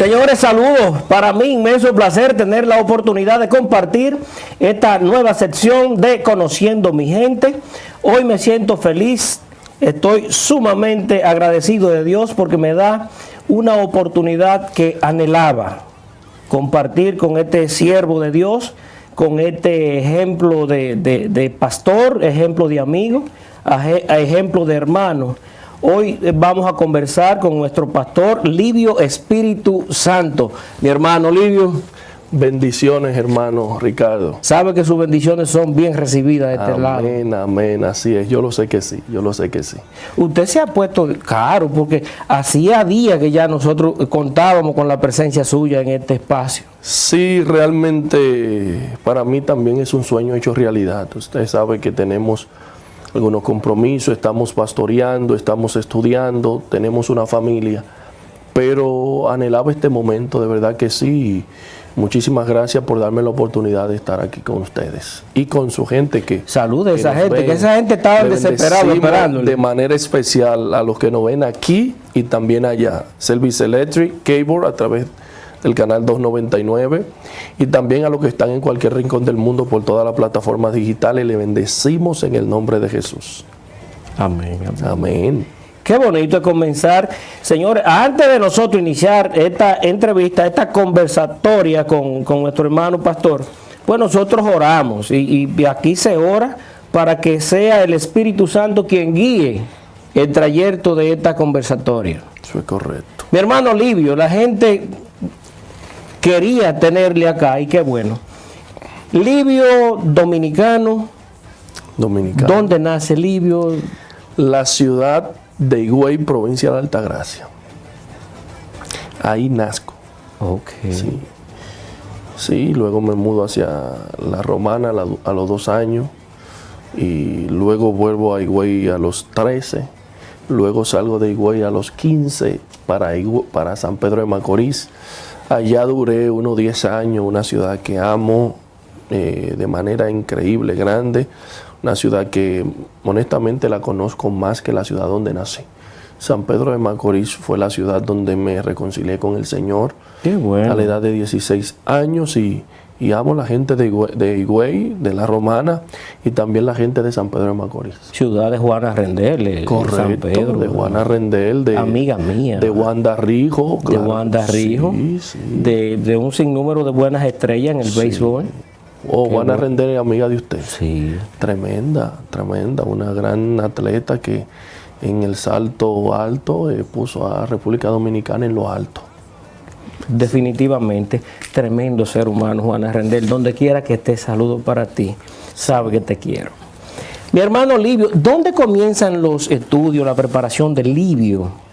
Señores, saludos. Para mí, inmenso placer tener la oportunidad de compartir esta nueva sección de Conociendo mi Gente. Hoy me siento feliz, estoy sumamente agradecido de Dios porque me da una oportunidad que anhelaba compartir con este siervo de Dios, con este ejemplo de pastor, ejemplo de amigo, ejemplo de hermano. Hoy vamos a conversar con nuestro pastor Livio Espíritu Santo. Mi hermano Livio. Bendiciones, hermano Ricardo. Sabe que sus bendiciones son bien recibidas de este lado. Amén, amén, así es. Yo lo sé que sí, yo lo sé que sí. Usted se ha puesto caro porque hacía días que ya nosotros contábamos con la presencia suya en este espacio. Sí, realmente para mí también es un sueño hecho realidad. Usted sabe que tenemos algunos compromisos, estamos pastoreando, estamos estudiando, tenemos una familia, pero anhelaba este momento, de verdad que sí. Muchísimas gracias por darme la oportunidad de estar aquí con ustedes y con su gente que... Salude a esa gente, que esa gente estaba desesperada esperándole. De manera especial a los que nos ven aquí y también allá. Service Electric, Cable a través del canal 299 y también a los que están en cualquier rincón del mundo por todas las plataformas digitales. Le bendecimos en el nombre de Jesús. Amén, amén. Amén. Qué bonito es comenzar. Señores, antes de nosotros iniciar esta entrevista, esta conversatoria con nuestro hermano pastor, pues nosotros oramos y aquí se ora para que sea el Espíritu Santo quien guíe el trayecto de esta conversatoria. Eso es correcto. Mi hermano Livio, la gente quería tenerle acá y qué bueno. Livio, dominicano. Dominicano. ¿Dónde nace Livio? La ciudad de Higüey, provincia de Altagracia. Ahí nazco. Ok. Sí. Sí, luego me mudo hacia La Romana a los 2 años y luego vuelvo a Higüey a los 13. Luego salgo de Higüey a los 15 para San Pedro de Macorís. Allá duré unos 10 años, una ciudad que amo de manera increíble, grande. Una ciudad que honestamente la conozco más que la ciudad donde nací. San Pedro de Macorís fue la ciudad donde me reconcilié con el Señor. Qué bueno. A la edad de 16 años y amo la gente de Higüey, de La Romana y también la gente de San Pedro de Macorís. Ciudad de Juana Rendel, Correcto, San Pedro, de Juana Rendel, de amiga mía, de Wanda Rijo, de Wanda Rijo, sí, sí. De un sinnúmero de buenas estrellas en el béisbol. Juana Rendel es amiga de usted. Sí. Tremenda, tremenda, una gran atleta que en el salto alto puso a República Dominicana en lo alto. Definitivamente, tremendo ser humano, Juana Rendel. Donde quiera que esté, saludo para ti. Sabe que te quiero. Mi hermano Livio, ¿dónde comienzan los estudios, la preparación de Livio?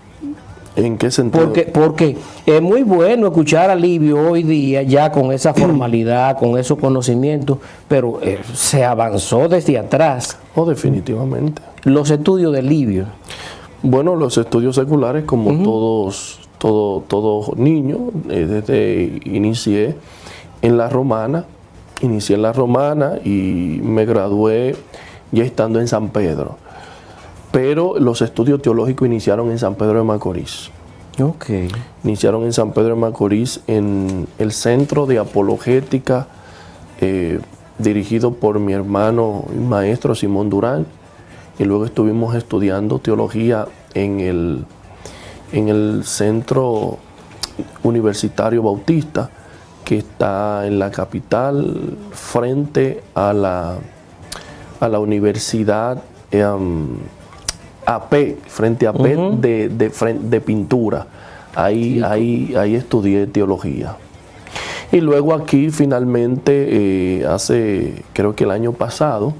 ¿En qué sentido? Porque es muy bueno escuchar a Livio hoy día ya con esa formalidad, con esos conocimientos, pero se avanzó desde atrás. Oh, definitivamente. Los estudios de Livio. Bueno, los estudios seculares, como todo niño, inicié en La Romana. Inicié en La Romana y me gradué ya estando en San Pedro. Pero los estudios teológicos iniciaron en San Pedro de Macorís. Ok. Iniciaron en San Pedro de Macorís en el Centro de Apologética dirigido por mi hermano y maestro Simón Durán. Y luego estuvimos estudiando teología en el Centro Universitario Bautista, que está en la capital, frente a la Universidad AP, frente a AP de pintura. Ahí estudié teología. Y luego aquí finalmente, creo que el año pasado,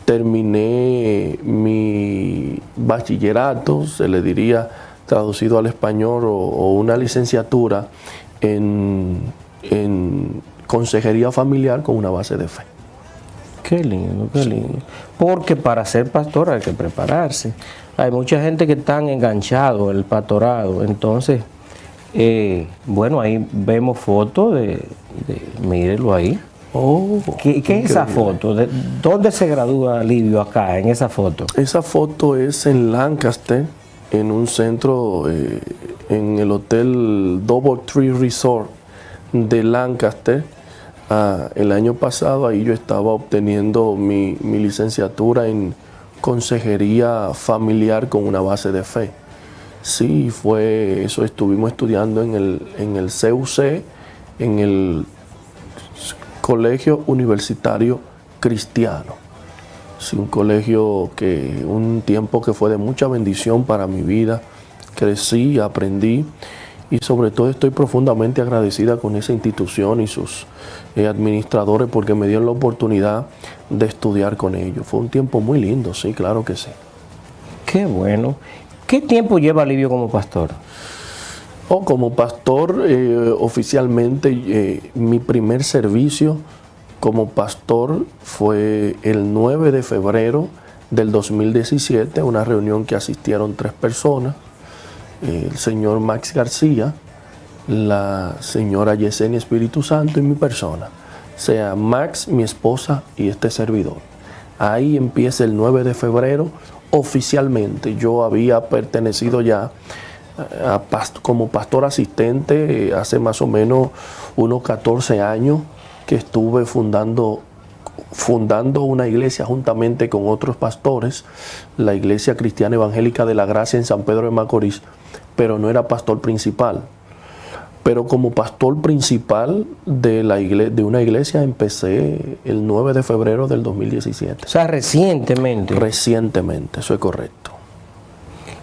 terminé mi bachillerato, se le diría traducido al español, o una licenciatura en consejería familiar con una base de fe. Qué lindo, qué lindo. Porque para ser pastor hay que prepararse. Hay mucha gente que están enganchados al pastorado. Entonces, bueno, ahí vemos fotos mírelo ahí. Oh, ¿Qué es esa foto? ¿Dónde se gradúa Livio acá, en esa foto? Esa foto es en Lancaster, en un centro, en el Hotel Doubletree Resort de Lancaster. El año pasado ahí yo estaba obteniendo mi licenciatura en consejería familiar con una base de fe. Sí, fue eso, estuvimos estudiando en el CUC, en el Colegio Universitario Cristiano. Sí, un colegio un tiempo que fue de mucha bendición para mi vida. Crecí, aprendí y sobre todo estoy profundamente agradecida con esa institución y sus administradores porque me dieron la oportunidad de estudiar con ellos. Fue un tiempo muy lindo, sí, claro que sí. Qué bueno. ¿Qué tiempo lleva Livio como pastor? Como pastor, oficialmente, mi primer servicio como pastor fue el 9 de febrero del 2017, una reunión que asistieron 3 personas, el señor Max García, la señora Yesenia Espíritu Santo y mi persona, o sea, Max, mi esposa y este servidor. Ahí empieza el 9 de febrero oficialmente. Yo había pertenecido ya como pastor asistente hace más o menos unos 14 años que estuve fundando una iglesia juntamente con otros pastores, la Iglesia Cristiana Evangélica de la Gracia en San Pedro de Macorís, pero no era pastor principal. Pero como pastor principal de una iglesia empecé el 9 de febrero del 2017. O sea, recientemente. Recientemente, eso es correcto.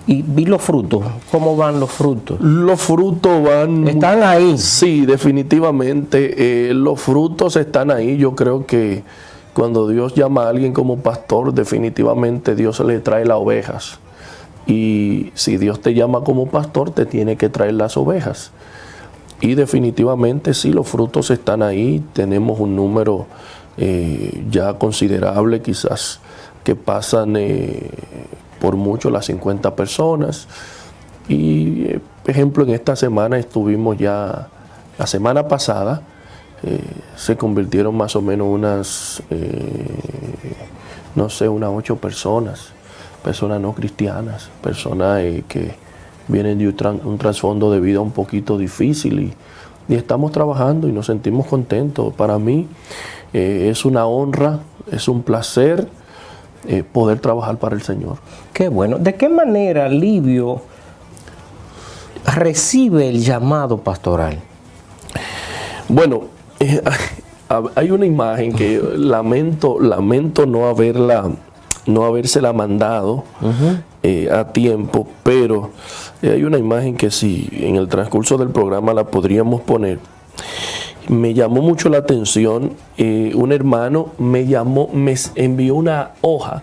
¿Y vi los frutos? ¿Cómo van los frutos? Los frutos van... ¿Están ahí? Sí, definitivamente. Los frutos están ahí. Yo creo que cuando Dios llama a alguien como pastor, definitivamente Dios le trae las ovejas. Y si Dios te llama como pastor, te tiene que traer las ovejas. Y definitivamente sí, los frutos están ahí. Tenemos un número ya considerable, quizás que pasan por mucho las 50 personas. Y, por ejemplo, en esta semana estuvimos ya, la semana pasada, se convirtieron más o menos unas 8 personas no cristianas, personas que vienen de un trasfondo de vida un poquito difícil y estamos trabajando y nos sentimos contentos. Para mí es una honra, es un placer poder trabajar para el Señor. Qué bueno. ¿De qué manera Livio recibe el llamado pastoral? Bueno, hay una imagen que lamento no habérsela mandado a tiempo, pero hay una imagen que si en el transcurso del programa la podríamos poner. Me llamó mucho la atención, un hermano me envió una hoja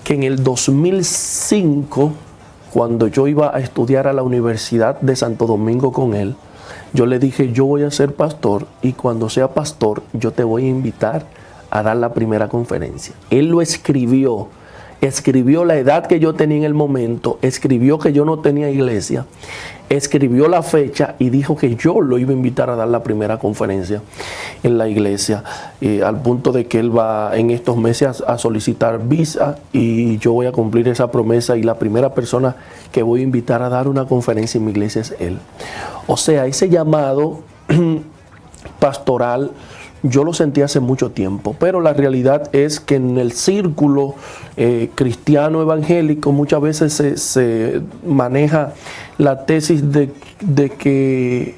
que en el 2005, cuando yo iba a estudiar a la Universidad de Santo Domingo con él, yo le dije, yo voy a ser pastor y cuando sea pastor yo te voy a invitar a dar la primera conferencia. Él lo escribió la edad que yo tenía en el momento, escribió que yo no tenía iglesia, escribió la fecha y dijo que yo lo iba a invitar a dar la primera conferencia en la iglesia, al punto de que él va en estos meses a solicitar visa y yo voy a cumplir esa promesa y la primera persona que voy a invitar a dar una conferencia en mi iglesia es él. O sea, ese llamado pastoral yo lo sentí hace mucho tiempo, pero la realidad es que en el círculo cristiano evangélico muchas veces se maneja la tesis de que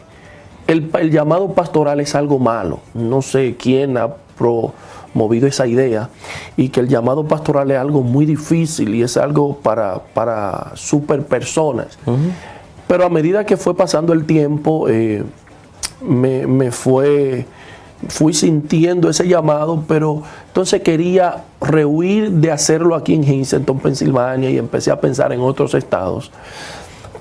el llamado pastoral es algo malo. No sé quién ha promovido esa idea y que el llamado pastoral es algo muy difícil y es algo para super personas. Pero a medida que fue pasando el tiempo, fui sintiendo ese llamado, pero entonces quería rehuir de hacerlo aquí en Hinton, Pensilvania, y empecé a pensar en otros estados.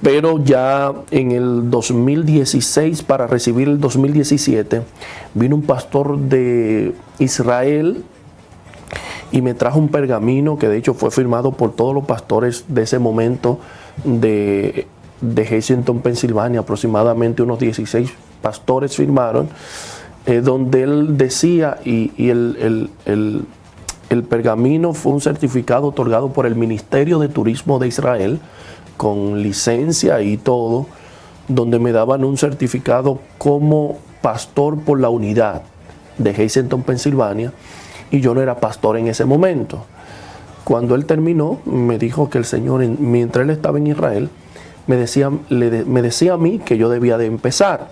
Pero ya en el 2016, para recibir el 2017, vino un pastor de Israel y me trajo un pergamino que de hecho fue firmado por todos los pastores de ese momento de Hinton, Pensilvania. Aproximadamente unos 16 pastores firmaron, donde él decía, y el pergamino fue un certificado otorgado por el Ministerio de Turismo de Israel, con licencia y todo, donde me daban un certificado como pastor por la unidad de Hazleton, Pensilvania, y yo no era pastor en ese momento. Cuando él terminó, me dijo que el Señor, mientras él estaba en Israel, me decía a mí que yo debía de empezar.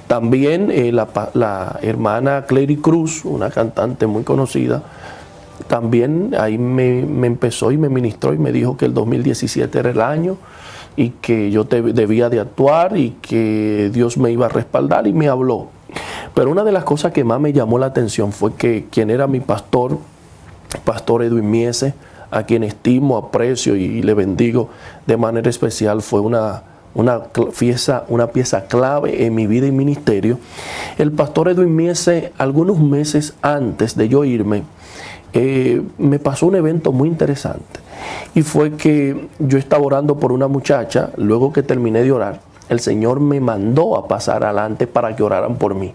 También la hermana Clary Cruz, una cantante muy conocida, también ahí me empezó y me ministró y me dijo que el 2017 era el año y que yo debía de actuar y que Dios me iba a respaldar, y me habló. Pero una de las cosas que más me llamó la atención fue que quien era mi pastor, Pastor Edwin Miese, a quien estimo, aprecio y le bendigo de manera especial, fue una pieza clave en mi vida y ministerio. El pastor Edwin Miese, algunos meses antes de yo irme, me pasó un evento muy interesante, y fue que yo estaba orando por una muchacha. Luego que terminé de orar, el Señor me mandó a pasar adelante para que oraran por mí.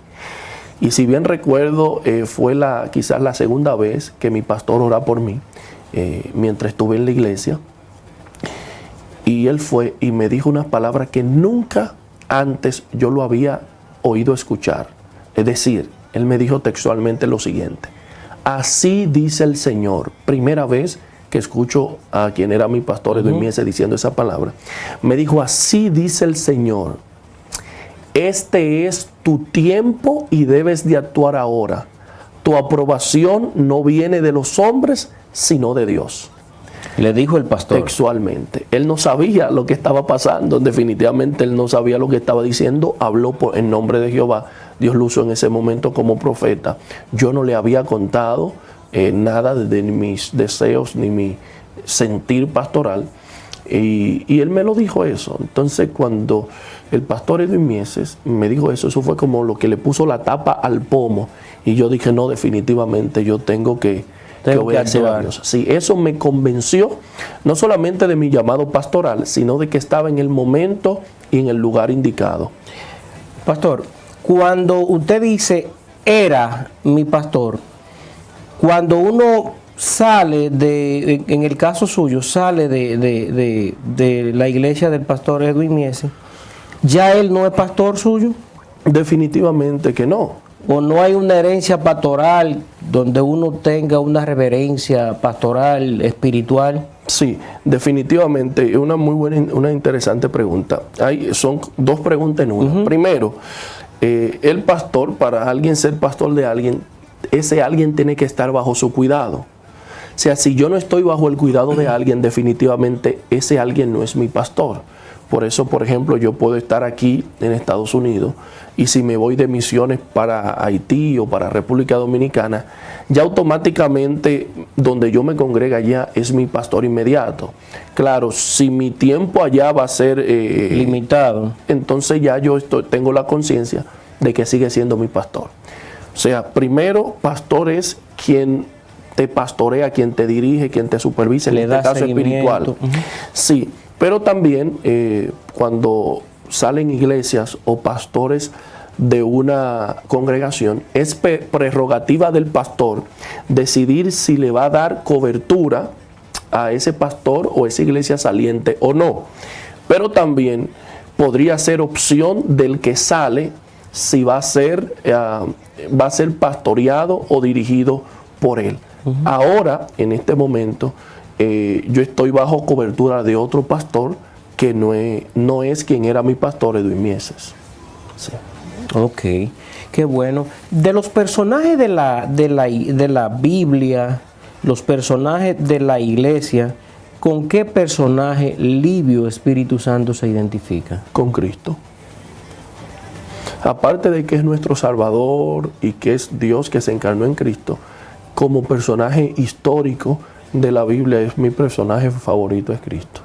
Y si bien recuerdo, fue quizás la segunda vez que mi pastor oró por mí, mientras estuve en la iglesia. Y él fue y me dijo unas palabras que nunca antes yo lo había oído escuchar. Es decir, él me dijo textualmente lo siguiente: así dice el Señor. Primera vez que escucho a quien era mi pastor Edwin Miese diciendo esa palabra. Me dijo: así dice el Señor, este es tu tiempo y debes de actuar ahora. Tu aprobación no viene de los hombres, sino de Dios. Le dijo el pastor. Textualmente. Él no sabía lo que estaba pasando. Definitivamente él no sabía lo que estaba diciendo. Habló en nombre de Jehová. Dios lo usó en ese momento como profeta. Yo no le había contado nada de mis deseos ni mi sentir pastoral. Y él me lo dijo eso. Entonces, cuando el pastor Edwin Mieses me dijo eso fue como lo que le puso la tapa al pomo. Y yo dije: no, definitivamente yo tengo que obedecer a Dios. Sí, eso me convenció no solamente de mi llamado pastoral, sino de que estaba en el momento y en el lugar indicado. Pastor, cuando usted dice era mi pastor, cuando uno sale en el caso suyo, sale de la iglesia del pastor Edwin Miese, ¿ya él no es pastor suyo? Definitivamente que no. ¿O no hay una herencia pastoral donde uno tenga una reverencia pastoral, espiritual? Sí, definitivamente. Es una muy buena, una interesante pregunta. Son dos preguntas en una. Primero, el pastor, para alguien ser pastor de alguien, ese alguien tiene que estar bajo su cuidado. O sea, si yo no estoy bajo el cuidado de alguien, definitivamente ese alguien no es mi pastor. Por eso, por ejemplo, yo puedo estar aquí en Estados Unidos, y si me voy de misiones para Haití o para República Dominicana, ya automáticamente donde yo me congrega allá es mi pastor inmediato. Claro, si mi tiempo allá va a ser limitado, entonces ya yo tengo la conciencia de que sigue siendo mi pastor. O sea, primero, pastor es quien te pastorea, quien te dirige, quien te supervisa, en este caso espiritual. Sí, pero también cuando salen iglesias o pastores de una congregación, es prerrogativa del pastor decidir si le va a dar cobertura a ese pastor o esa iglesia saliente o no. Pero también podría ser opción del que sale si va a ser pastoreado o dirigido por él. Ahora, en este momento, yo estoy bajo cobertura de otro pastor que no es quien era mi pastor, Edwin Mieses. Sí. Ok, qué bueno. De los personajes de la Biblia, los personajes de la iglesia, ¿con qué personaje Livio Espíritu Santo se identifica? Con Cristo. Aparte de que es nuestro Salvador y que es Dios que se encarnó en Cristo, como personaje histórico de la Biblia, es mi personaje favorito, es Cristo.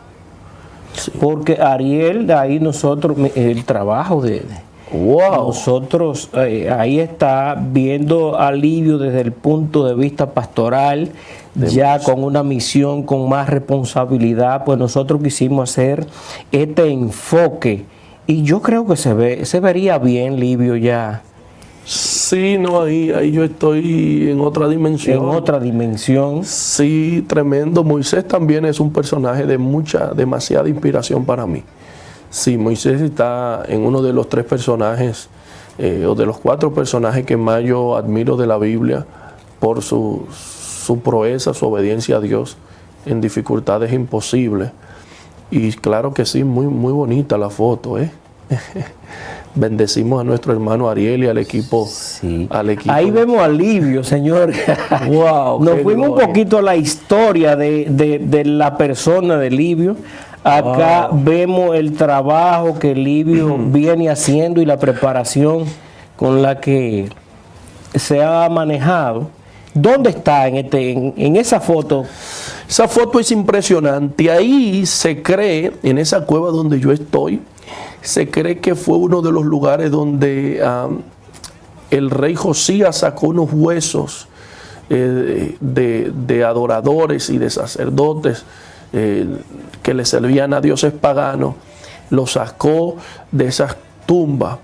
Sí. Porque Ariel, de ahí nosotros, el trabajo de nosotros, ahí está viendo a Livio desde el punto de vista pastoral, ya con una misión, con más responsabilidad, pues nosotros quisimos hacer este enfoque, y yo creo que se vería bien Livio ya. Sí, no, ahí yo estoy en otra dimensión. En otra dimensión. Sí, tremendo. Moisés también es un personaje de demasiada inspiración para mí. Sí, Moisés está en uno de los 3 personajes, o de los 4 personajes que más yo admiro de la Biblia por su proeza, su obediencia a Dios en dificultades imposibles. Y claro que sí, muy, muy bonita la foto, ¿eh? Bendecimos a nuestro hermano Ariel y al equipo. Sí. Ahí vemos a Livio, señor. Wow, nos fuimos un poquito a la historia de la persona de Livio. Acá vemos el trabajo que Livio viene haciendo y la preparación con la que se ha manejado. ¿Dónde está en esa foto? Esa foto es impresionante. Ahí se cree, en esa cueva donde yo estoy, se cree que fue uno de los lugares donde el rey Josías sacó unos huesos de adoradores y de sacerdotes que le servían a dioses paganos. Los sacó de esas tumbas.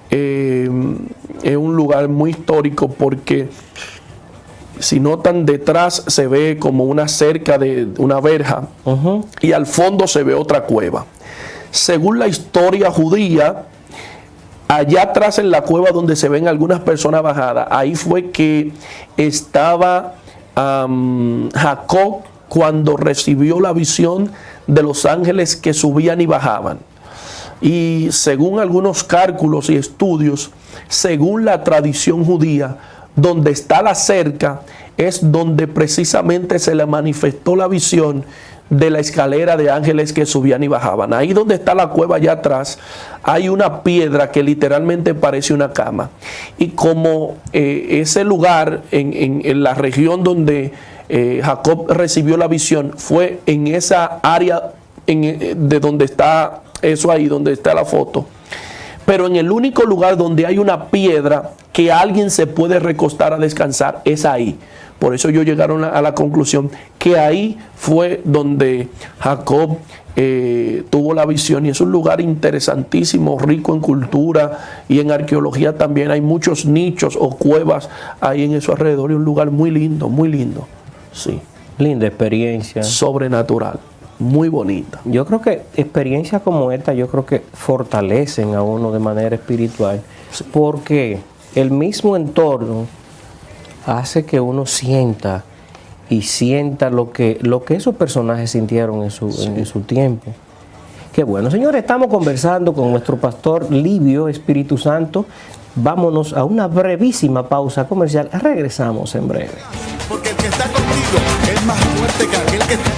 Es un lugar muy histórico porque, si notan, detrás se ve como una cerca de una verja y al fondo se ve otra cueva. Según la historia judía, allá atrás en la cueva donde se ven algunas personas bajadas, ahí fue que estaba Jacob cuando recibió la visión de los ángeles que subían y bajaban. Y según algunos cálculos y estudios, según la tradición judía, donde está la cerca es donde precisamente se le manifestó la visión de la escalera de ángeles que subían y bajaban. Ahí donde está la cueva allá atrás hay una piedra que literalmente parece una cama. Y como ese lugar en la región donde Jacob recibió la visión fue en esa área de donde está eso ahí, donde está la foto. Pero en el único lugar donde hay una piedra que alguien se puede recostar a descansar es ahí. Por eso ellos llegaron a la conclusión que ahí fue donde Jacob tuvo la visión. Y es un lugar interesantísimo, rico en cultura y en arqueología también. Hay muchos nichos o cuevas ahí en eso alrededor. Y un lugar muy lindo, muy lindo. Sí. Linda experiencia. Sobrenatural. Muy bonita. Yo creo que experiencias como esta, yo creo que fortalecen a uno de manera espiritual, sí, porque el mismo entorno hace que uno sienta lo que esos personajes sintieron en su tiempo. Qué bueno. Señores, estamos conversando con nuestro pastor Livio Espíritu Santo. Vámonos a una brevísima pausa comercial. Regresamos en breve. Porque el que está contigo es más fuerte que aquel que está...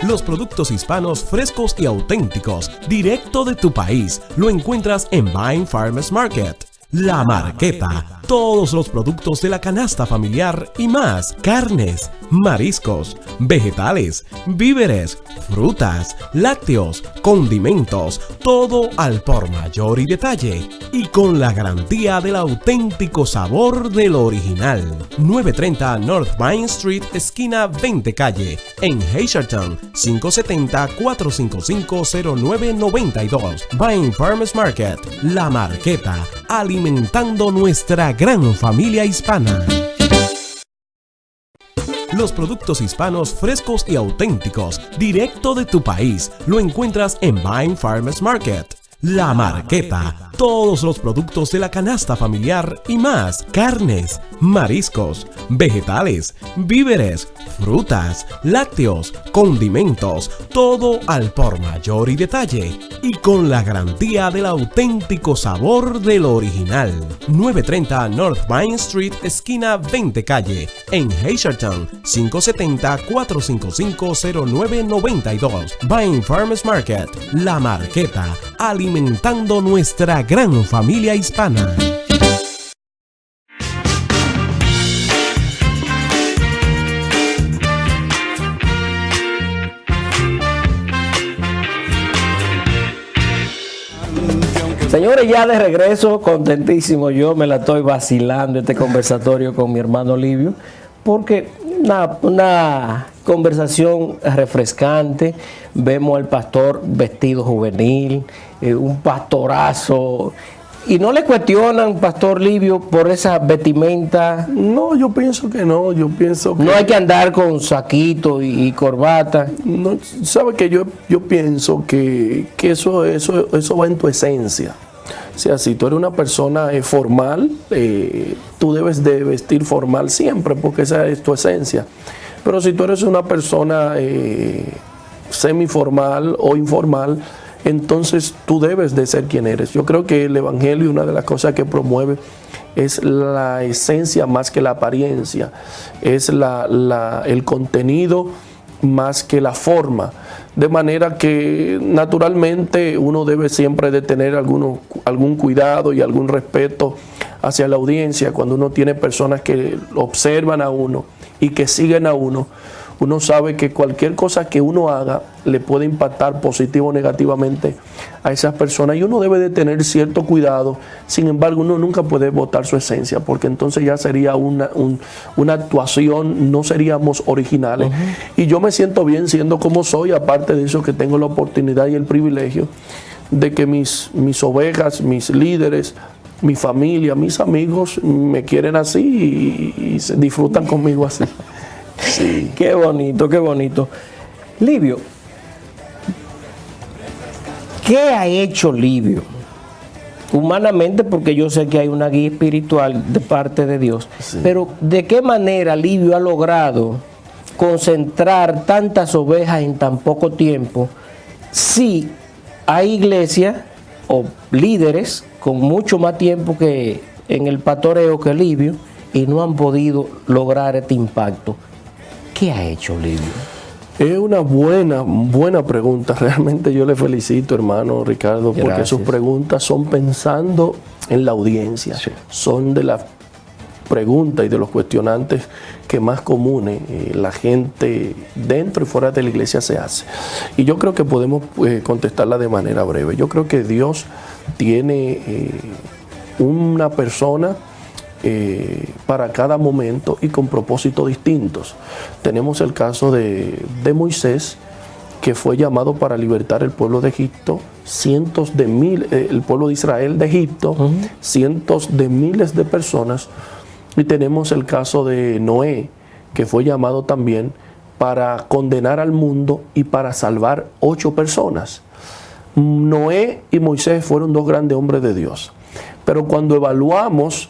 Los productos hispanos frescos y auténticos, directo de tu país, lo encuentras en Vine Farmers Market. La Marqueta, todos los productos de la canasta familiar y más, carnes, mariscos, vegetales, víveres, frutas, lácteos, condimentos, todo al por mayor y detalle, y con la garantía del auténtico sabor del original. 930 North Vine Street, esquina 20 calle, en Hazleton, 570-455-0992. Vine Farmers Market, La Marqueta, alimentando nuestra gran familia hispana. Los productos hispanos frescos y auténticos, directo de tu país, lo encuentras en Vine Farmers Market. La Marqueta, todos los productos de la canasta familiar y más, carnes, mariscos, vegetales, víveres, frutas, lácteos, condimentos, todo al por mayor y detalle, y con la garantía del auténtico sabor del original. 930 North Vine Street, esquina 20 calle, en Hazleton, 570-455-0992. Vine Farmers Market, La Marqueta, alimentando nuestra gran familia hispana. Señores, ya de regreso, contentísimo. Yo me la estoy vacilando este conversatorio con mi hermano Livio, porque una conversación refrescante, vemos al pastor vestido juvenil, un pastorazo, y no le cuestionan, Pastor Livio, por esa vestimenta. No, yo pienso que no, yo pienso que... No hay que andar con saquito y corbata. No, sabe que yo pienso que eso va en tu esencia. O sea, si tú eres una persona formal, tú debes de vestir formal siempre, porque esa es tu esencia. Pero si tú eres una persona semiformal o informal, entonces tú debes de ser quien eres. Yo creo que el Evangelio, una de las cosas que promueve, es la esencia más que la apariencia, es el contenido más que la forma. De manera que naturalmente uno debe siempre de tener algún cuidado y algún respeto hacia la audiencia. Cuando uno tiene personas que observan a uno y que siguen a uno, uno sabe que cualquier cosa que uno haga le puede impactar positivo o negativamente a esas personas, y uno debe de tener cierto cuidado. Sin embargo, uno nunca puede botar su esencia, porque entonces ya sería una actuación, no seríamos originales. Y yo me siento bien siendo como soy, aparte de eso que tengo la oportunidad y el privilegio de que mis ovejas, mis líderes, mi familia, mis amigos me quieren así y se disfrutan conmigo así. Sí. Qué bonito, qué bonito. Livio, ¿qué ha hecho Livio? Humanamente, porque yo sé que hay una guía espiritual de parte de Dios, sí. Pero ¿de qué manera Livio ha logrado concentrar tantas ovejas en tan poco tiempo? Si hay iglesias o líderes con mucho más tiempo que en el pastoreo que Livio y no han podido lograr este impacto. ¿Qué ha hecho Livio? Es una buena pregunta. Realmente yo le felicito, hermano Ricardo, porque Gracias. sus preguntas son pensando en la audiencia. Sí. Son de las preguntas y de los cuestionantes que más comunes la gente dentro y fuera de la iglesia se hace. Y yo creo que podemos contestarla de manera breve. Yo creo que Dios tiene una persona para cada momento y con propósitos distintos. Tenemos el caso de Moisés, que fue llamado para libertar el pueblo de Egipto, cientos de miles, el pueblo de Israel de Egipto, cientos de miles de personas. Y tenemos el caso de Noé, que fue llamado también para condenar al mundo y para salvar 8 personas. Noé y Moisés fueron 2 grandes hombres de Dios. Pero cuando evaluamos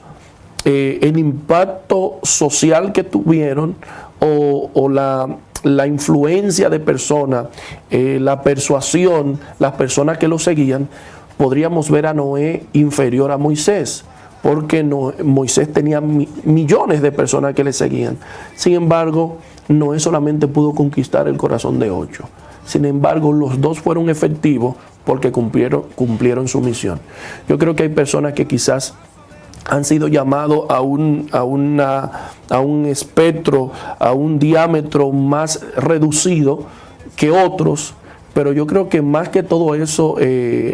el impacto social que tuvieron o la influencia de personas, la persuasión, las personas que lo seguían, podríamos ver a Noé inferior a Moisés, porque Moisés tenía millones de personas que le seguían. Sin embargo, Noé solamente pudo conquistar el corazón de 8. Sin embargo, los 2 fueron efectivos porque cumplieron su misión. Yo creo que hay personas que quizás han sido llamados a un espectro, a un diámetro más reducido que otros, pero yo creo que más que todo eso,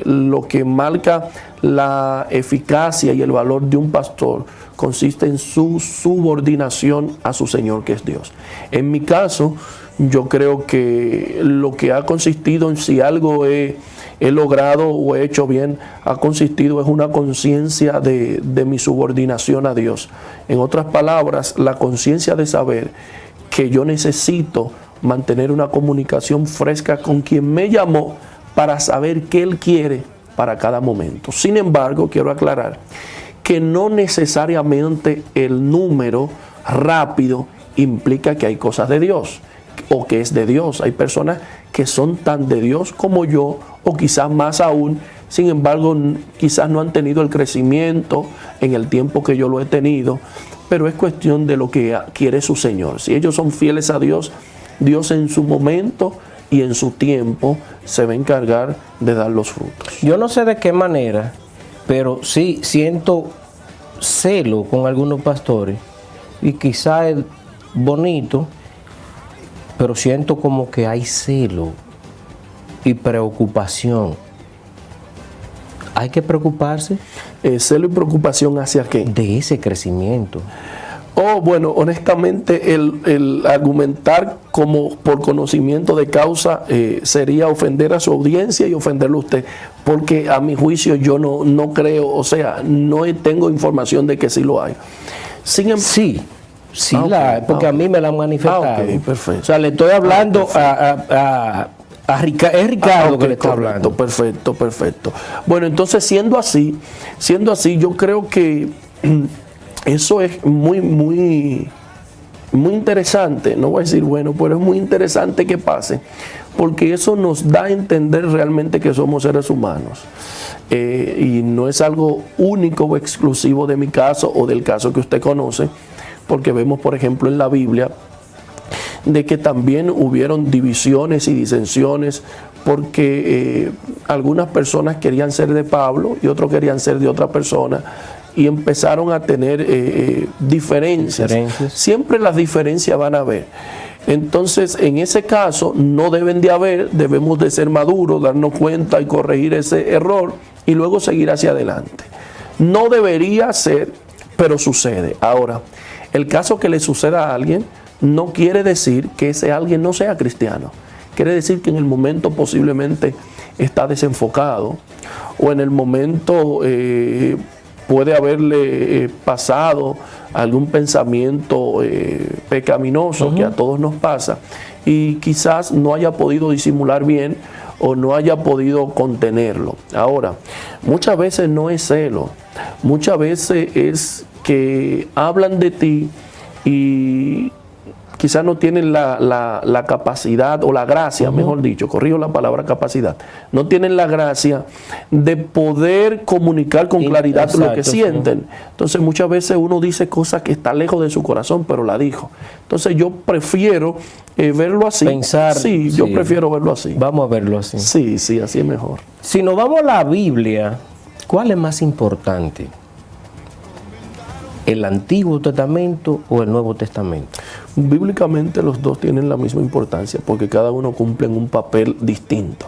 lo que marca la eficacia y el valor de un pastor consiste en su subordinación a su Señor, que es Dios. En mi caso, yo creo que lo que ha consistido en si algo he logrado o he hecho bien, ha consistido en una conciencia de mi subordinación a Dios. En otras palabras, la conciencia de saber que yo necesito mantener una comunicación fresca con quien me llamó para saber qué Él quiere para cada momento. Sin embargo, quiero aclarar que no necesariamente el número rápido implica que hay cosas de Dios o que es de Dios. Hay personas que son tan de Dios como yo, o quizás más aún. Sin embargo, quizás no han tenido el crecimiento en el tiempo que yo lo he tenido, pero es cuestión de lo que quiere su Señor. Si ellos son fieles a Dios, Dios en su momento y en su tiempo se va a encargar de dar los frutos. Yo no sé de qué manera, pero sí siento celo con algunos pastores, y quizás es bonito, pero siento como que hay celo y preocupación. ¿Hay que preocuparse? ¿Celo y preocupación hacia qué? De ese crecimiento. Oh, bueno, honestamente el argumentar como por conocimiento de causa sería ofender a su audiencia y ofenderlo a usted, porque a mi juicio yo no creo, o sea, no tengo información de que sí lo hay. Sí, porque a mí me la han manifestado. Ok, perfecto. O sea, le estoy hablando es Ricardo que le está hablando. Perfecto. Bueno, entonces siendo así, yo creo que eso es muy interesante, no voy a decir bueno, pero es muy interesante que pase, porque eso nos da a entender realmente que somos seres humanos. Y no es algo único o exclusivo de mi caso o del caso que usted conoce, porque vemos, por ejemplo, en la Biblia, de que también hubieron divisiones y disensiones, porque algunas personas querían ser de Pablo y otros querían ser de otra persona, y empezaron a tener diferencias. Siempre las diferencias van a haber. Entonces, en ese caso, no deben de haber, debemos de ser maduros, darnos cuenta y corregir ese error y luego seguir hacia adelante. No debería ser, pero sucede. Ahora, el caso que le suceda a alguien no quiere decir que ese alguien no sea cristiano. Quiere decir que en el momento posiblemente está desenfocado, o en el momento puede haberle pasado algún pensamiento pecaminoso que a todos nos pasa, y quizás no haya podido disimular bien o no haya podido contenerlo. Ahora, muchas veces no es celo, muchas veces es que hablan de ti y quizás no tienen la capacidad o la gracia, mejor dicho, corrijo la palabra capacidad, no tienen la gracia de poder comunicar con claridad lo que sienten. Entonces muchas veces uno dice cosas que está lejos de su corazón, pero la dijo. Entonces yo prefiero verlo así. Pensar. Sí, yo prefiero verlo así. Vamos a verlo así. Sí, así es mejor. Si nos vamos a la Biblia, ¿cuál es más importante? ¿El Antiguo Testamento o el Nuevo Testamento? Bíblicamente los dos tienen la misma importancia porque cada uno cumple un papel distinto.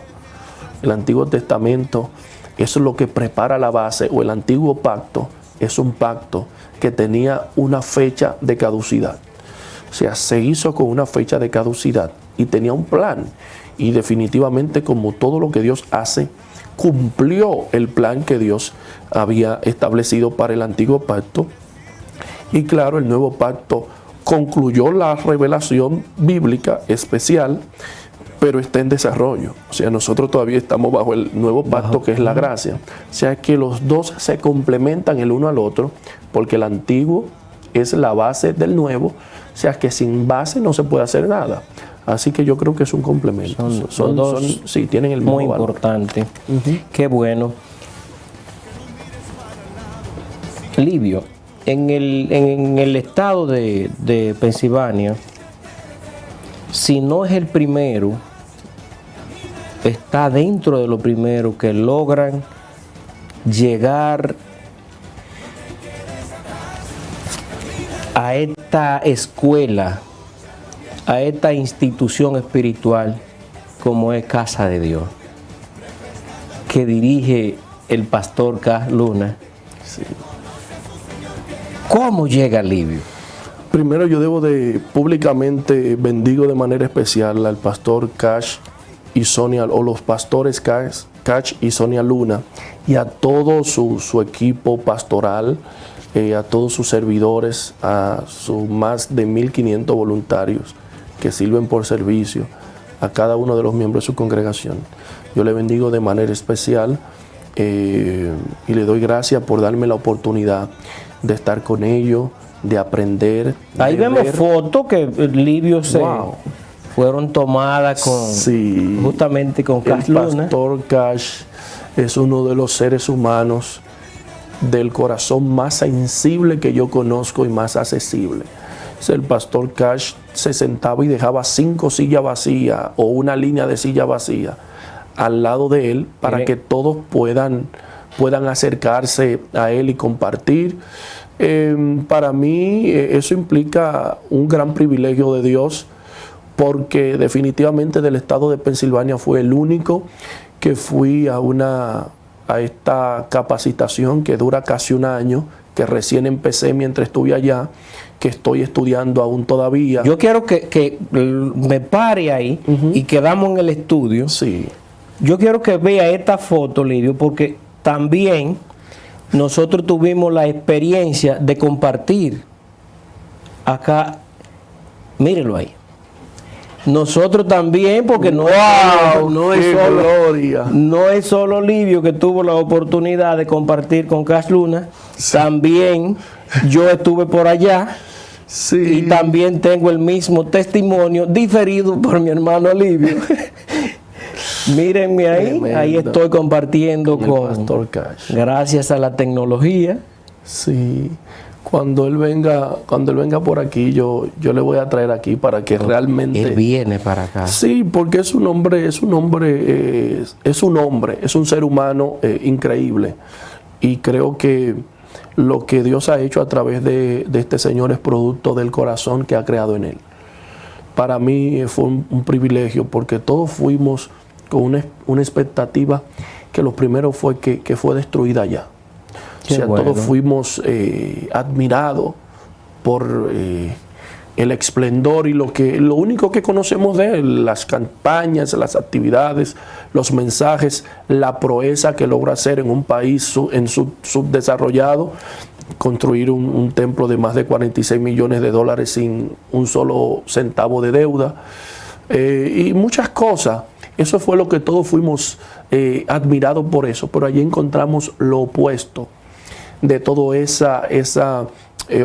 El Antiguo Testamento es lo que prepara la base, o el Antiguo Pacto es un pacto que tenía una fecha de caducidad. O sea, se hizo con una fecha de caducidad y tenía un plan. Y definitivamente, como todo lo que Dios hace, cumplió el plan que Dios había establecido para el Antiguo Pacto. Y claro, el Nuevo Pacto concluyó la revelación bíblica especial, pero está en desarrollo. O sea, nosotros todavía estamos bajo el Nuevo Pacto, que es la gracia. O sea, que los dos se complementan el uno al otro, porque el Antiguo es la base del Nuevo. O sea, que sin base no se puede hacer nada. Así que yo creo que es un complemento. Sí, tienen el mismo muy valor. Importante. Qué bueno. Livio, en el estado de Pensilvania, si no es el primero, está dentro de lo primero que logran llegar a esta escuela, a esta institución espiritual como es Casa de Dios, que dirige el pastor Cash Luna. Sí. ¿Cómo llega Livio? Primero yo debo de públicamente bendigo de manera especial al pastor Cash y Sonia, o los pastores Cash y Sonia Luna, y a todo su equipo pastoral, a todos sus servidores, a sus más de 1,500 voluntarios que sirven por servicio, a cada uno de los miembros de su congregación. Yo le bendigo de manera especial y le doy gracias por darme la oportunidad de estar con ellos, de aprender. Ahí vemos fotos que Livio fueron tomadas con justamente con Cash Luna. El pastor Cash es uno de los seres humanos del corazón más sensible que yo conozco y más accesible. El pastor Cash se sentaba y dejaba 5 sillas vacías o una línea de sillas vacías al lado de él para que todos puedan acercarse a él y compartir. Para mí eso implica un gran privilegio de Dios, porque definitivamente del estado de Pensilvania fue el único que fui a esta capacitación que dura casi un año, que recién empecé mientras estuve allá, que estoy estudiando aún todavía. Yo quiero que me pare ahí y quedamos en el estudio. Sí. Yo quiero que vea esta foto, Livio, porque también nosotros tuvimos la experiencia de compartir acá. Mírenlo ahí. Nosotros también, porque no es solo Livio que tuvo la oportunidad de compartir con Cash Luna, también yo estuve por allá. Sí. Y también tengo el mismo testimonio diferido por mi hermano Livio. Mírenme ahí, Tremendo. ahí estoy compartiendo El con Pastor Cash. Gracias a la tecnología. Sí. Cuando él venga por aquí, yo le voy a traer aquí para que realmente... Él viene para acá. Sí, porque es un hombre, es un ser humano increíble. Y creo que lo que Dios ha hecho a través de este señor es producto del corazón que ha creado en él. Para mí fue un privilegio, porque todos fuimos con una expectativa que lo primero fue que fue destruida ya. Qué o sea, bueno. todos fuimos admirados por el esplendor y lo único que conocemos de él, las campañas, las actividades, los mensajes, la proeza que logra hacer en un país subdesarrollado, construir un templo de más de 46 millones de dólares sin un solo centavo de deuda, y muchas cosas. Eso fue lo que todos fuimos admirados por eso, pero allí encontramos lo opuesto de toda esa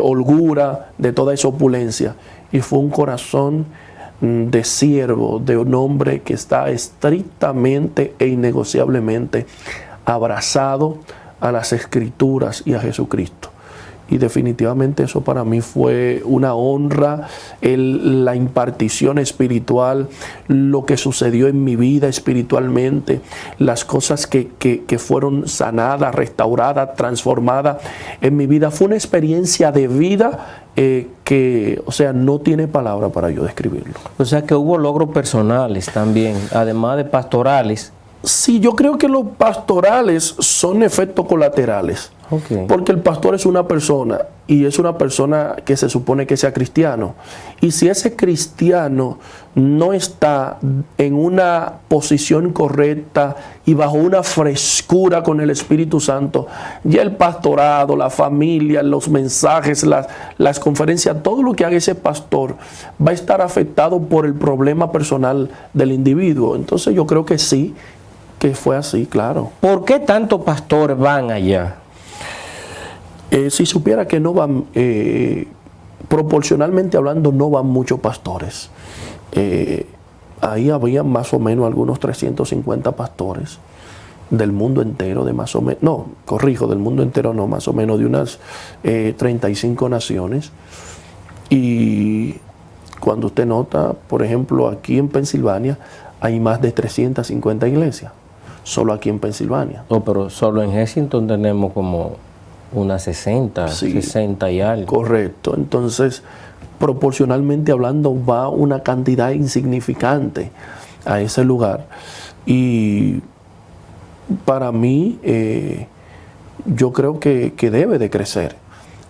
holgura, de toda esa opulencia, y fue un corazón de siervo, de un hombre que está estrictamente e innegociablemente abrazado a las Escrituras y a Jesucristo. Y definitivamente eso para mí fue una honra, la impartición espiritual, lo que sucedió en mi vida espiritualmente, las cosas que fueron sanadas, restauradas, transformadas en mi vida. Fue una experiencia de vida que, o sea, no tiene palabra para yo describirlo. O sea que hubo logros personales también, además de pastorales. Sí, yo creo que los pastorales son efectos colaterales. Okay. Porque el pastor es una persona, y es una persona que se supone que sea cristiano. Y si ese cristiano no está en una posición correcta y bajo una frescura con el Espíritu Santo, ya el pastorado, la familia, los mensajes, las conferencias, todo lo que haga ese pastor va a estar afectado por el problema personal del individuo. Entonces yo creo que sí, que fue así, claro. ¿Por qué tantos pastores van allá? Si supiera que no van, proporcionalmente hablando, no van muchos pastores. Ahí había más o menos algunos 350 pastores del mundo entero, de más o menos, no, corrijo, del mundo entero no, más o menos de unas 35 naciones. Y cuando usted nota, por ejemplo, aquí en Pensilvania hay más de 350 iglesias, solo aquí en Pensilvania. No, pero solo en Lexington tenemos como unas 60, Sí, 60 y algo. Correcto. Entonces, proporcionalmente hablando, va una cantidad insignificante a ese lugar. Y para mí, yo creo que debe de crecer.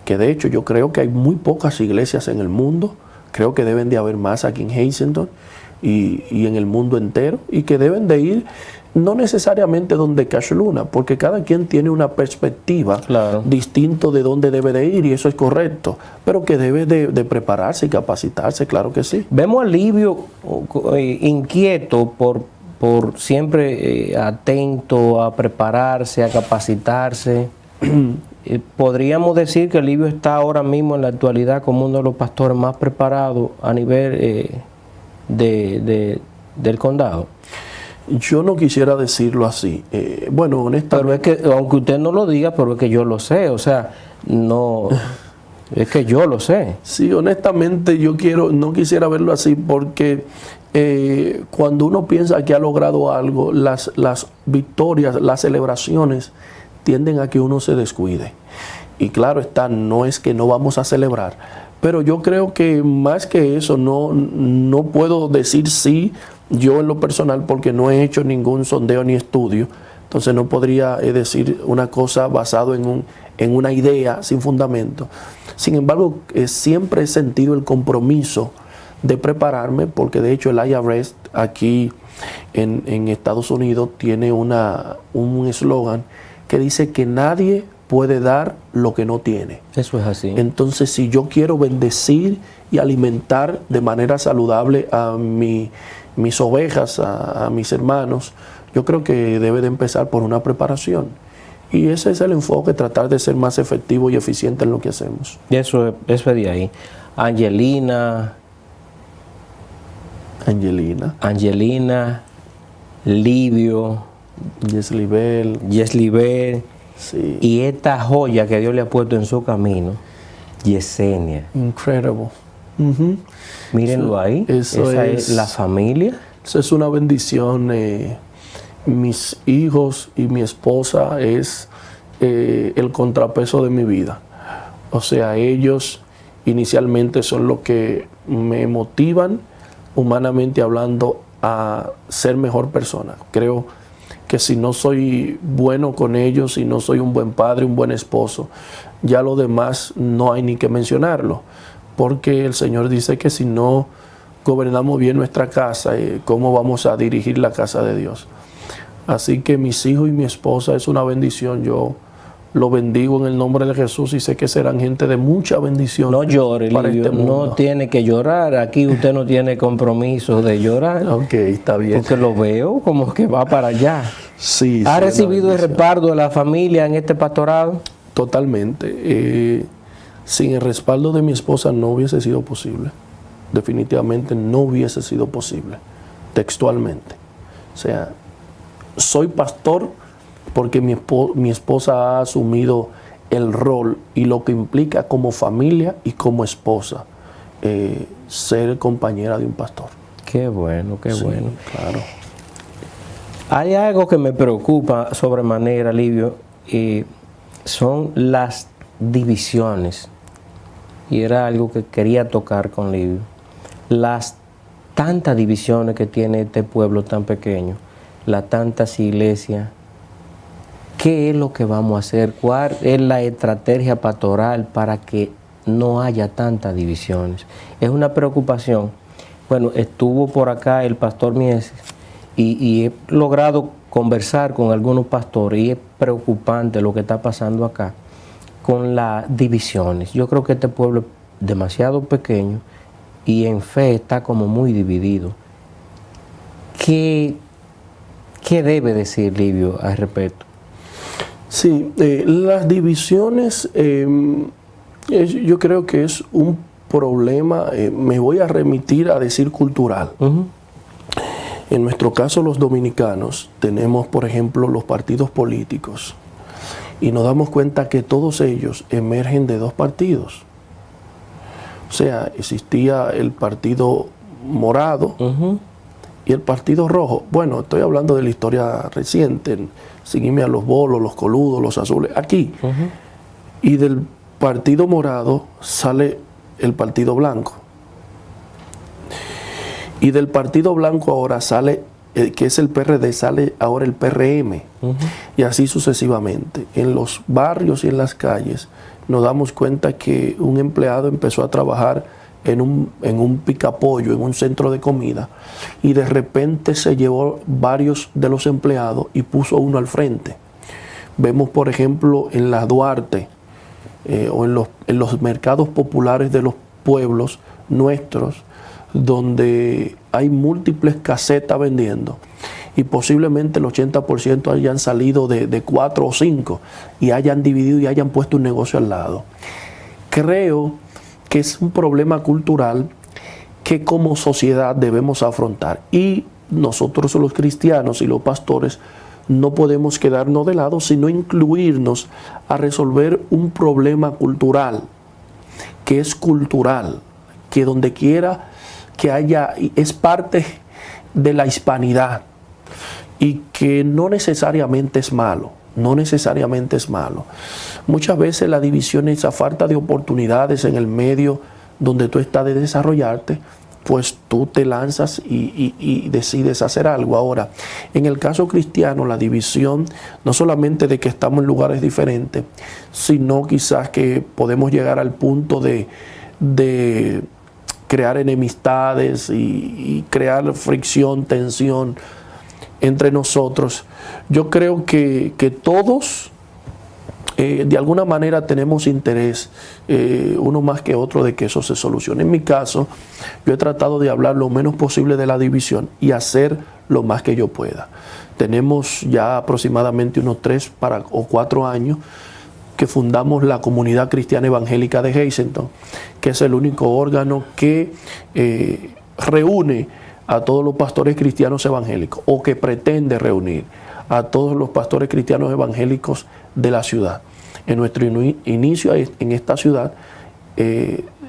Que de hecho, yo creo que hay muy pocas iglesias en el mundo. Creo que deben de haber más aquí en Lexington y en el mundo entero. Y que deben de ir no necesariamente donde Cash Luna, porque cada quien tiene una perspectiva distinta de dónde debe de ir, y eso es correcto, pero que debe de prepararse y capacitarse, claro que sí. Vemos a Livio inquieto por siempre atento a prepararse, a capacitarse. Podríamos decir que Livio está ahora mismo en la actualidad como uno de los pastores más preparados a nivel del condado. Yo no quisiera decirlo así. Bueno, honestamente. Pero es que, aunque usted no lo diga, pero es que yo lo sé. O sea, no. Es que yo lo sé. Sí, honestamente, no quisiera verlo así, porque cuando uno piensa que ha logrado algo, las victorias, las celebraciones tienden a que uno se descuide. Y claro está, no es que no vamos a celebrar, pero yo creo que más que eso, no puedo decir sí. Yo en lo personal, porque no he hecho ningún sondeo ni estudio, entonces no podría decir una cosa basado en en una idea sin fundamento. Sin embargo, siempre he sentido el compromiso de prepararme, porque de hecho el IRS aquí en Estados Unidos tiene un eslogan que dice que nadie puede dar lo que no tiene. Eso es así. Entonces, si yo quiero bendecir y alimentar de manera saludable a mis ovejas, a mis hermanos, yo creo que debe de empezar por una preparación. Y ese es el enfoque, tratar de ser más efectivo y eficiente en lo que hacemos. Y eso es de ahí. Angelina, Livio, Yeslibel, sí. Y esta joya que Dios le ha puesto en su camino, Yesenia. Incredible. Mírenlo ahí. Esa es la familia. Eso es una bendición. Mis hijos y mi esposa es el contrapeso de mi vida. O sea, ellos inicialmente son los que me motivan, humanamente hablando, a ser mejor persona. Creo que si no soy bueno con ellos, si no soy un buen padre, un buen esposo, ya lo demás no hay ni que mencionarlo, porque el Señor dice que si no gobernamos bien nuestra casa, ¿cómo vamos a dirigir la casa de Dios? Así que mis hijos y mi esposa es una bendición. Yo lo bendigo en el nombre de Jesús y sé que serán gente de mucha bendición. No llore, para Livio, este mundo. no tiene que llorar. Aquí usted no tiene compromiso de llorar. Ok, está bien. Porque lo veo como que va para allá. Sí, ¿Ha sí, recibido el bendición. respaldo de la familia en este pastorado? Totalmente. Sin el respaldo de mi esposa no hubiese sido posible. Definitivamente no hubiese sido posible. Textualmente. O sea, soy pastor porque mi esposa ha asumido el rol y lo que implica como familia y como esposa ser compañera de un pastor. Qué bueno, qué Sí, bueno. claro. Hay algo que me preocupa sobremanera, Livio, y son las divisiones. Y era algo que quería tocar con Livio. Las tantas divisiones que tiene este pueblo tan pequeño, las tantas iglesias. ¿Qué es lo que vamos a hacer? ¿Cuál es la estrategia pastoral para que no haya tantas divisiones? Es una preocupación. Bueno, estuvo por acá el pastor Mieses y he logrado conversar con algunos pastores y es preocupante lo que está pasando acá con las divisiones. Yo creo que este pueblo es demasiado pequeño y en fe está como muy dividido. ¿Qué debe decir Livio al respecto? Sí, las divisiones, yo creo que es un problema, me voy a remitir a decir cultural. En nuestro caso, los dominicanos, tenemos, por ejemplo, los partidos políticos y nos damos cuenta que todos ellos emergen de dos partidos. O sea, existía el partido morado y el partido rojo. Bueno, estoy hablando de la historia reciente, sin irme a los bolos, los coludos, los azules, aquí. Y del partido morado sale el partido blanco. Y del partido blanco ahora sale, que es el PRD, sale ahora el PRM. Y así sucesivamente. En los barrios y en las calles nos damos cuenta que un empleado empezó a trabajar en un picapollo, en un centro de comida, y de repente se llevó varios de los empleados y puso uno al frente. Vemos, por ejemplo, en la Duarte o en los mercados populares de los pueblos nuestros, donde hay múltiples casetas vendiendo y posiblemente el 80% hayan salido de 4 o 5 y hayan dividido y hayan puesto un negocio al lado. Creo que es un problema cultural que como sociedad debemos afrontar, y nosotros los cristianos y los pastores no podemos quedarnos de lado, sino incluirnos a resolver un problema cultural, que es cultural, que donde quiera que haya, es parte de la hispanidad y que no necesariamente es malo. No necesariamente es malo. Muchas veces la división es esa falta de oportunidades en el medio donde tú estás de desarrollarte, pues tú te lanzas y decides hacer algo. Ahora, en el caso cristiano, la división, no solamente de que estamos en lugares diferentes, sino quizás que podemos llegar al punto de crear enemistades y crear fricción, tensión entre nosotros. Yo creo que todos de alguna manera tenemos interés, uno más que otro, de que eso se solucione. En mi caso, yo he tratado de hablar lo menos posible de la división y hacer lo más que yo pueda. Tenemos ya aproximadamente unos 3 o 4 años que fundamos la Comunidad Cristiana Evangélica de Hazleton, que es el único órgano que reúne a todos los pastores cristianos evangélicos, o que pretende reunir a todos los pastores cristianos evangélicos de la ciudad. En nuestro inicio en esta ciudad,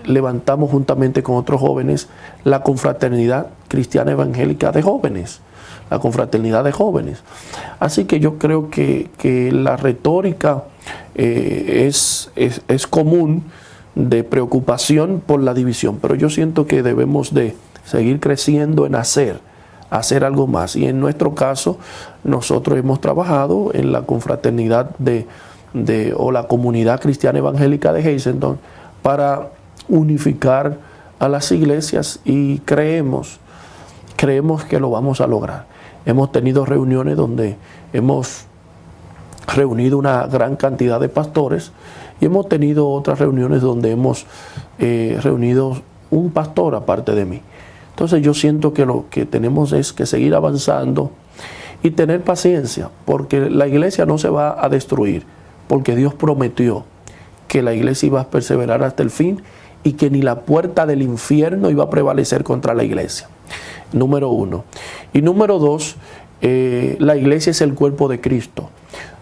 levantamos juntamente con otros jóvenes la Confraternidad Cristiana Evangélica de Jóvenes, la Confraternidad de Jóvenes. Así que yo creo que la retórica es común, de preocupación por la división, pero yo siento que debemos de seguir creciendo en hacer algo más. Y en nuestro caso, nosotros hemos trabajado en la confraternidad o la Comunidad Cristiana Evangélica de Hazleton para unificar a las iglesias, y creemos que lo vamos a lograr. Hemos tenido reuniones donde hemos reunido una gran cantidad de pastores, y hemos tenido otras reuniones donde hemos reunido un pastor aparte de mí. Entonces yo siento que lo que tenemos es que seguir avanzando y tener paciencia, porque la iglesia no se va a destruir, porque Dios prometió que la iglesia iba a perseverar hasta el fin y que ni la puerta del infierno iba a prevalecer contra la iglesia. Número 1. Y número 2, la iglesia es el cuerpo de Cristo.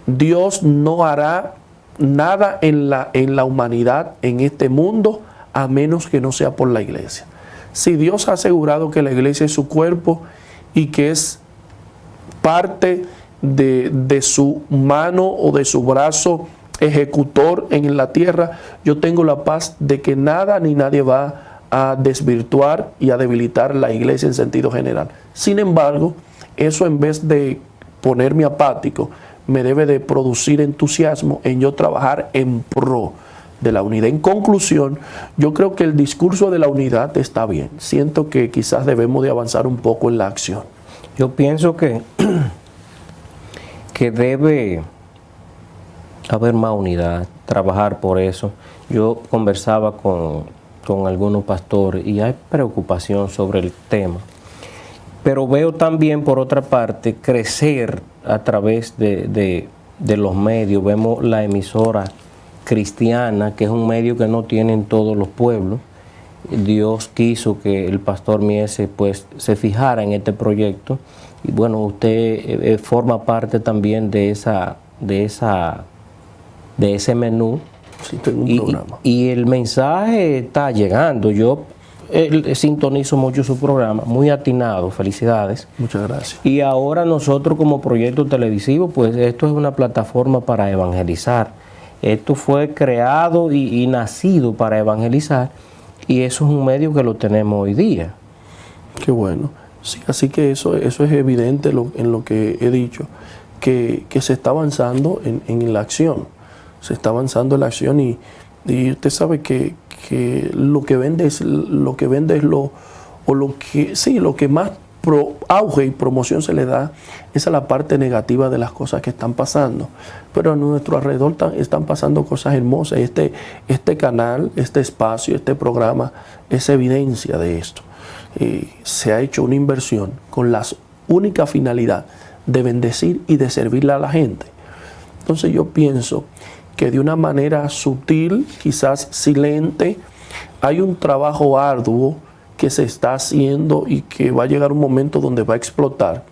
Dios no hará nada en la humanidad, en este mundo, a menos que no sea por la iglesia. Si Dios ha asegurado que la iglesia es su cuerpo y que es parte de su mano o de su brazo ejecutor en la tierra, yo tengo la paz de que nada ni nadie va a desvirtuar y a debilitar la iglesia en sentido general. Sin embargo, eso, en vez de ponerme apático, me debe de producir entusiasmo en yo trabajar en pro de la unidad. En conclusión, yo creo que el discurso de la unidad está bien. Siento que quizás debemos de avanzar un poco en la acción. Yo pienso que debe haber más unidad, trabajar por eso. Yo conversaba con algunos pastores y hay preocupación sobre el tema. Pero veo también, por otra parte, crecer a través de los medios. Vemos la emisora cristiana, que es un medio que no tienen todos los pueblos. Dios quiso que el pastor Miese pues se fijara en este proyecto, y bueno, usted forma parte también de ese menú. Sí, tengo un programa. Y el mensaje está llegando. Yo sintonizo mucho su programa, muy atinado, felicidades. Muchas gracias. Y ahora nosotros, como proyecto televisivo, pues esto es una plataforma para evangelizar. Esto fue creado y nacido para evangelizar, y eso es un medio que lo tenemos hoy día. Qué bueno. Sí, así que eso es evidente en lo que he dicho, que se está avanzando en la acción. Se está avanzando en la acción, y usted sabe que lo que vende es lo que más auge y promoción se le da es a la parte negativa de las cosas que están pasando. Pero a nuestro alrededor están pasando cosas hermosas. Este canal, este espacio, este programa es evidencia de esto. Se ha hecho una inversión con la única finalidad de bendecir y de servirle a la gente. Entonces yo pienso que de una manera sutil, quizás silente, hay un trabajo arduo que se está haciendo y que va a llegar un momento donde va a explotar,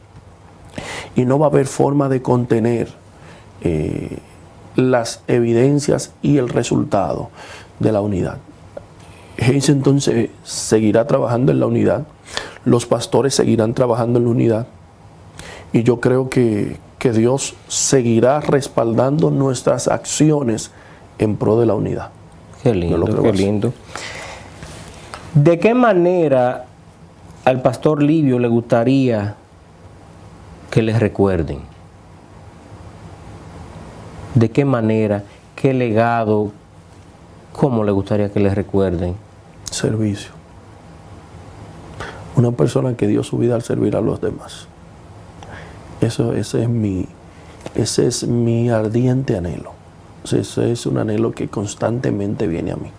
y no va a haber forma de contener las evidencias y el resultado de la unidad. Hayes entonces seguirá trabajando en la unidad, los pastores seguirán trabajando en la unidad, y yo creo que Dios seguirá respaldando nuestras acciones en pro de la unidad. Qué lindo, qué lindo. ¿De qué manera al pastor Livio le gustaría que les recuerden? ¿De qué manera? ¿Qué legado? ¿Cómo le gustaría que les recuerden? Servicio. Una persona que dio su vida al servir a los demás. Ese es mi ardiente anhelo. Ese es un anhelo que constantemente viene a mí.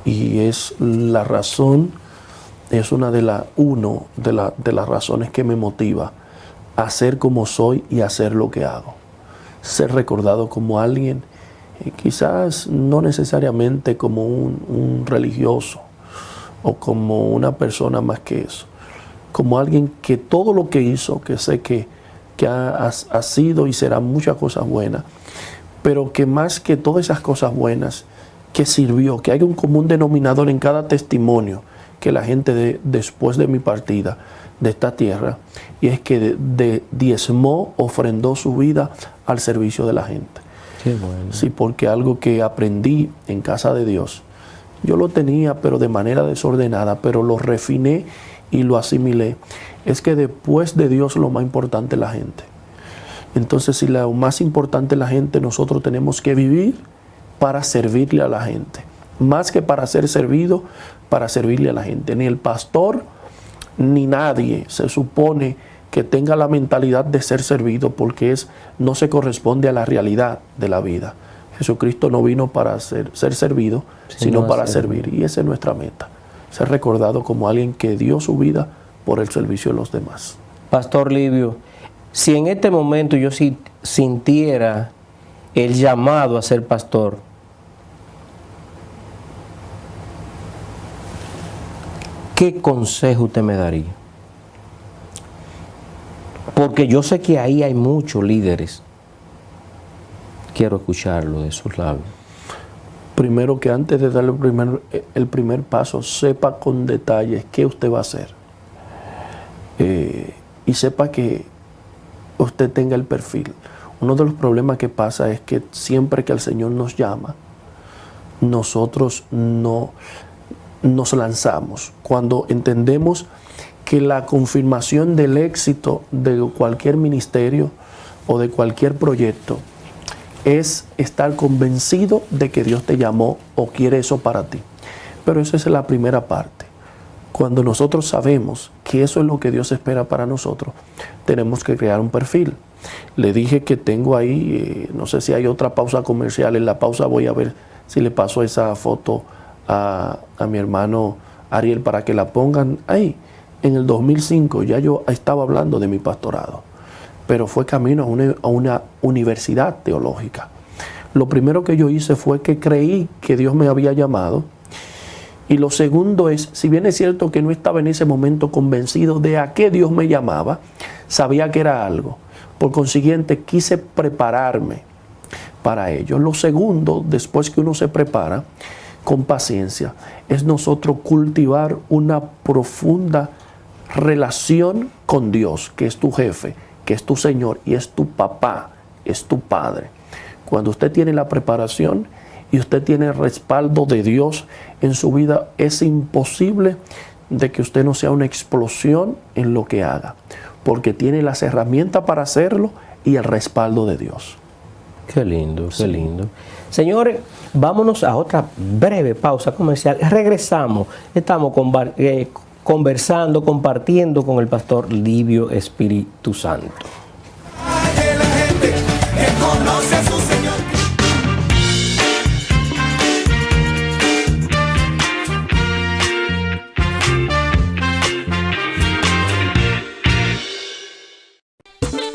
Y es la razón, es una de las razones que me motiva a ser como soy y a hacer lo que hago. Ser recordado como alguien, quizás no necesariamente como un religioso o como una persona más que eso, como alguien que todo lo que hizo, que sé que ha sido y será muchas cosas buenas, pero que más que todas esas cosas buenas, que sirvió, que hay un común denominador en cada testimonio que la gente después de mi partida de esta tierra, y es que diezmó, ofrendó su vida al servicio de la gente. Qué bueno. Sí, porque algo que aprendí en casa de Dios, yo lo tenía pero de manera desordenada, pero lo refiné y lo asimilé, es que después de Dios lo más importante es la gente. Entonces, si lo más importante es la gente, nosotros tenemos que vivir para servirle a la gente, más que para ser servido, para servirle a la gente. Ni el pastor ni nadie se supone que tenga la mentalidad de ser servido, porque no se corresponde a la realidad de la vida. Jesucristo no vino para ser servido, sino para servir. Y esa es nuestra meta, ser recordado como alguien que dio su vida por el servicio de los demás. Pastor Livio, si en este momento yo sintiera el llamado a ser pastor, ¿qué consejo usted me daría? Porque yo sé que ahí hay muchos líderes. Quiero escucharlo de sus labios. Primero, que antes de dar el primer paso, sepa con detalles qué usted va a hacer. Y sepa que usted tenga el perfil. Uno de los problemas que pasa es que siempre que el Señor nos llama, nosotros no nos lanzamos. Cuando entendemos que la confirmación del éxito de cualquier ministerio o de cualquier proyecto es estar convencido de que Dios te llamó o quiere eso para ti. Pero esa es la primera parte. Cuando nosotros sabemos que eso es lo que Dios espera para nosotros, tenemos que crear un perfil. Le dije que tengo ahí, no sé si hay otra pausa comercial. En la pausa voy a ver si le paso esa foto a mi hermano Ariel para que la pongan ahí. En el 2005 ya yo estaba hablando de mi pastorado, pero fue camino a una universidad teológica. Lo primero que yo hice fue que creí que Dios me había llamado. Y lo segundo es, si bien es cierto que no estaba en ese momento convencido de a qué Dios me llamaba, sabía que era algo. Por consiguiente, quise prepararme para ello. Lo segundo, después que uno se prepara con paciencia, es nosotros cultivar una profunda relación con Dios, que es tu jefe, que es tu Señor y es tu papá, es tu padre. Cuando usted tiene la preparación y usted tiene el respaldo de Dios en su vida, es imposible de que usted no sea una explosión en lo que haga, porque tiene las herramientas para hacerlo y el respaldo de Dios. Qué lindo, qué lindo. Señores, vámonos a otra breve pausa comercial. Regresamos. Estamos conversando, compartiendo con el pastor Livio Espíritu Santo. De la gente que conoce a su Señor.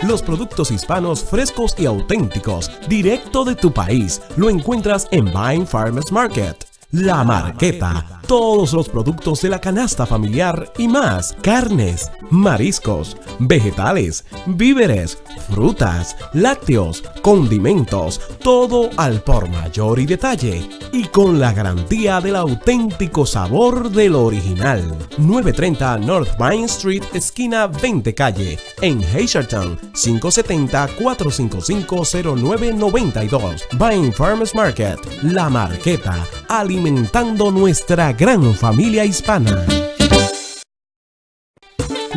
Los productos hispanos frescos y auténticos, directo de tu país, lo encuentras en Vine Farmers Market. La Marqueta, todos los productos de la canasta familiar y más, carnes, mariscos, vegetales, víveres, frutas, lácteos, condimentos, todo al por mayor y detalle, y con la garantía del auténtico sabor del original. 930 North Vine Street, esquina 20 calle, en Hazleton, 570-455-0992. Vine Farmers Market, La Marqueta, alimentando nuestra gran familia hispana.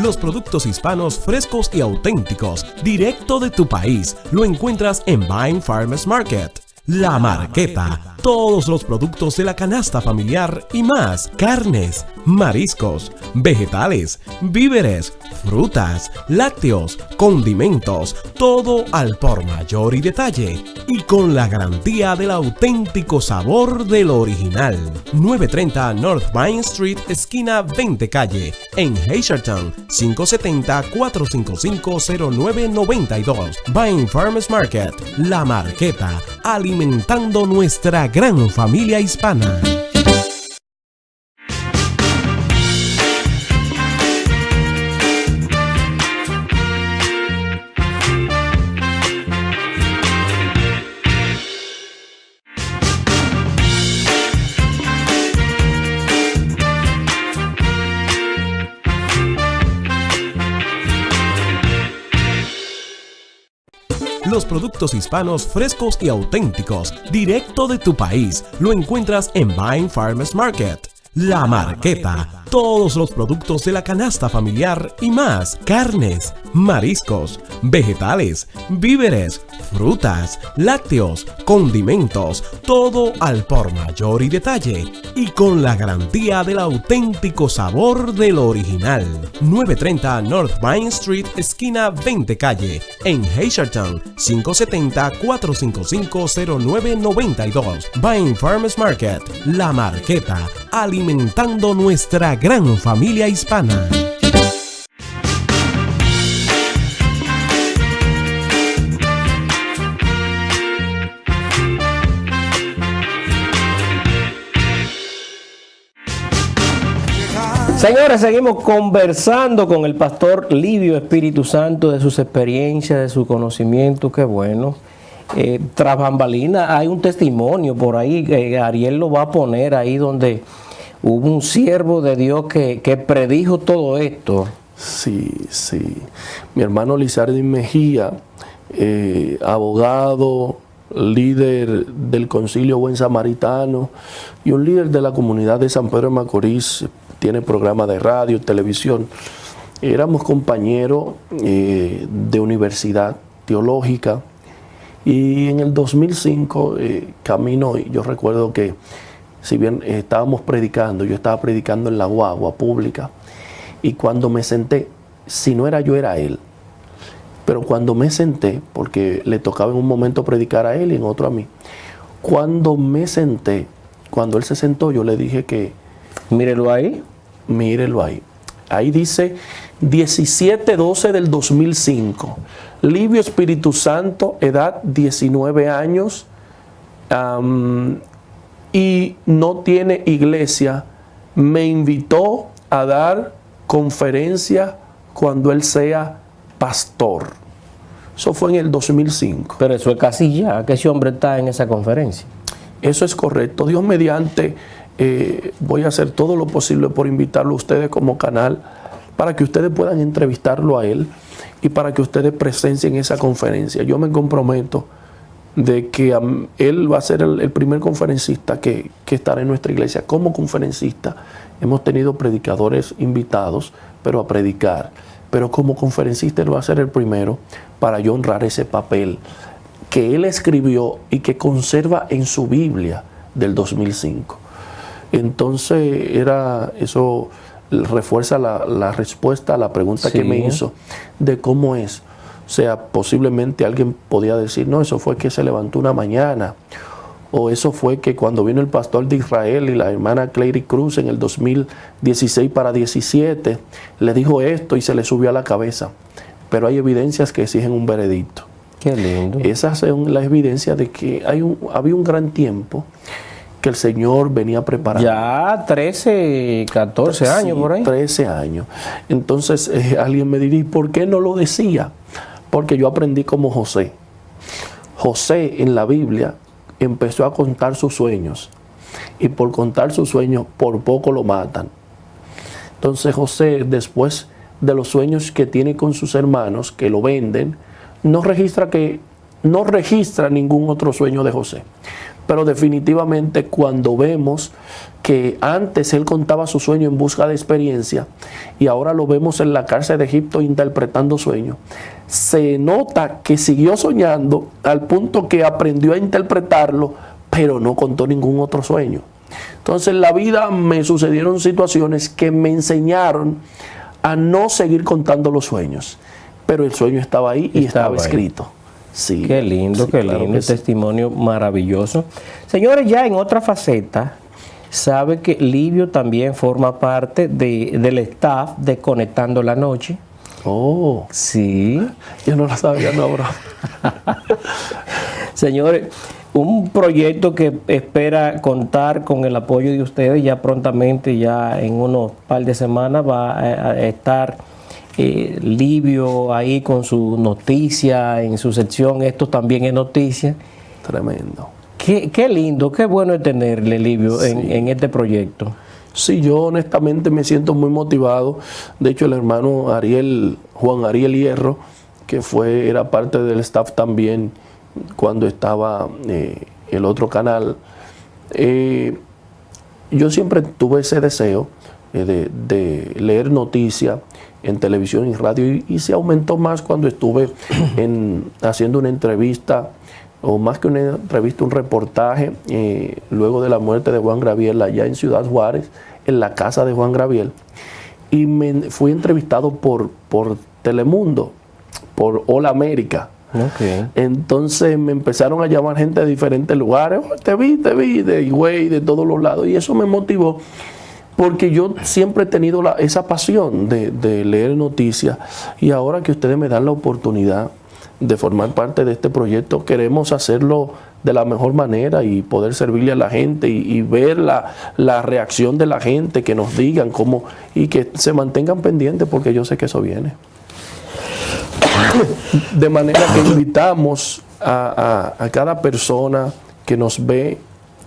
Los productos hispanos frescos y auténticos, directo de tu país, lo encuentras en Vine Farmers Market. La Marqueta, todos los productos de la canasta familiar y más, carnes, mariscos, vegetales, víveres, frutas, lácteos, condimentos, todo al por mayor y detalle, y con la garantía del auténtico sabor del original. 930 North Vine Street, esquina 20 calle, en Hazleton, 570-455-0992. Vine Farmers Market, La Marqueta, alimentando nuestra gran familia hispana. Los productos hispanos frescos y auténticos, directo de tu país, lo encuentras en Vine Farmers Market. La Marqueta, todos los productos de la canasta familiar y más, carnes, mariscos, vegetales, víveres, frutas, lácteos, condimentos, todo al por mayor y detalle, y con la garantía del auténtico sabor del original. 930 North Vine Street, esquina 20 calle, en Hazleton, 570-455-0992. Vine Farmers Market, La Marqueta, alimentando nuestra gran familia hispana. Señores, seguimos conversando con el pastor Livio Espíritu Santo de sus experiencias, de su conocimiento. Qué bueno. Tras bambalina hay un testimonio por ahí, Ariel lo va a poner ahí, donde hubo un siervo de Dios que predijo todo esto. Sí. Mi hermano Lizardi Mejía, abogado, líder del Concilio Buen Samaritano y un líder de la comunidad de San Pedro de Macorís, tiene programa de radio, televisión. Éramos compañeros de universidad teológica, y en el 2005 camino, yo recuerdo que si bien estábamos predicando, yo estaba predicando en la guagua pública, y cuando me senté, si no era yo, era él. Pero cuando me senté, porque le tocaba en un momento predicar a él y en otro a mí, cuando me senté, cuando él se sentó, yo le dije que... Mírelo ahí. Mírelo ahí. Ahí dice 17/12 del 2005. Livio Espíritu Santo, edad 19 años, y no tiene iglesia. Me invitó a dar conferencia cuando él sea pastor. Eso fue en el 2005. Pero eso es casi ya, que ese hombre está en esa conferencia. Eso es correcto. Dios mediante, voy a hacer todo lo posible por invitarlo a ustedes como canal, para que ustedes puedan entrevistarlo a él y para que ustedes presencien esa conferencia. Yo me comprometo de que él va a ser el primer conferencista que estará en nuestra iglesia. Como conferencista hemos tenido predicadores invitados, pero a predicar. Pero como conferencista él va a ser el primero, para yo honrar ese papel que él escribió y que conserva en su Biblia del 2005. Entonces eso refuerza la respuesta a la pregunta que me hizo de cómo es. O sea, posiblemente alguien podía decir, no, eso fue que se levantó una mañana, o eso fue que cuando vino el pastor de Israel y la hermana Clary Cruz en el 2016 para 17, le dijo esto y se le subió a la cabeza. Pero hay evidencias que exigen un veredicto. Qué lindo. Esas son las evidencias de que había un gran tiempo que el Señor venía preparando. Ya 13, 14 años por ahí. 13 años. Entonces alguien me diría, ¿y por qué no lo decía? Porque yo aprendí como José. José en la Biblia empezó a contar sus sueños, y por contar sus sueños por poco lo matan. Entonces José, después de los sueños que tiene con sus hermanos, que lo venden, no registra ningún otro sueño de José. pero definitivamente cuando vemos que antes él contaba su sueño en busca de experiencia y ahora lo vemos en la cárcel de Egipto interpretando sueños, se nota que siguió soñando al punto que aprendió a interpretarlo, pero no contó ningún otro sueño. Entonces en la vida me sucedieron situaciones que me enseñaron a no seguir contando los sueños, pero el sueño estaba ahí y estaba escrito. Sí, qué lindo, sí, qué claro lindo, que sí. testimonio maravilloso. Señores, ya en otra faceta, sabe que Livio también forma parte del staff de Conectando la Noche. Oh, Sí. yo no lo sabía, no, bro. Señores, un proyecto que espera contar con el apoyo de ustedes ya prontamente, ya en unos par de semanas va a estar Livio ahí con su noticia, en su sección Esto también es noticia. Tremendo. Qué lindo, qué bueno es tenerle, Livio, en este proyecto. Sí, yo honestamente me siento muy motivado. De hecho, el hermano Juan Ariel Hierro, que era parte del staff también cuando estaba el otro canal, yo siempre tuve ese deseo de leer noticias en televisión y radio y se aumentó más cuando estuve haciendo una entrevista, o más que una entrevista, un reportaje, luego de la muerte de Juan Gabriel allá en Ciudad Juárez, en la casa de Juan Gabriel, y fui entrevistado por Telemundo, por Hola América. Okay. Entonces me empezaron a llamar gente de diferentes lugares. Oh, te vi, de Higüey, de todos los lados, y eso me motivó, porque yo siempre he tenido esa pasión de leer noticias, y ahora que ustedes me dan la oportunidad de formar parte de este proyecto, queremos hacerlo de la mejor manera y poder servirle a la gente y ver la reacción de la gente, que nos digan cómo, y que se mantengan pendientes, porque yo sé que eso viene. De manera que invitamos a cada persona que nos ve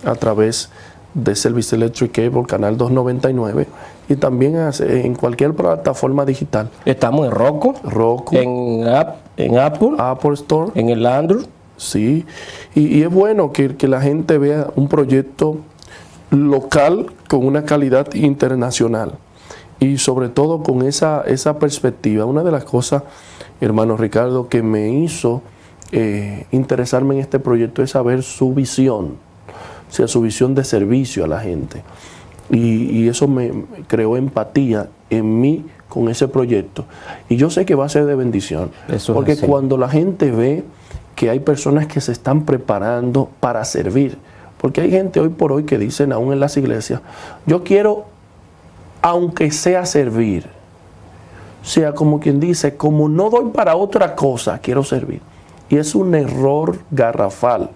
a través de Service Electric Cable, canal 299, y también en cualquier plataforma digital. Estamos en Roku, en Apple Store, en el Android. Sí, y es bueno que la gente vea un proyecto local con una calidad internacional, y sobre todo con esa perspectiva. Una de las cosas, hermano Ricardo, que me hizo interesarme en este proyecto es saber su visión, o sea, su visión de servicio a la gente. Y eso me creó empatía en mí con ese proyecto. Y yo sé que va a ser de bendición. Porque cuando la gente ve que hay personas que se están preparando para servir, porque hay gente hoy por hoy que dicen aún en las iglesias, yo quiero, aunque sea servir, o sea, como quien dice, como no doy para otra cosa, quiero servir. Y es un error garrafal.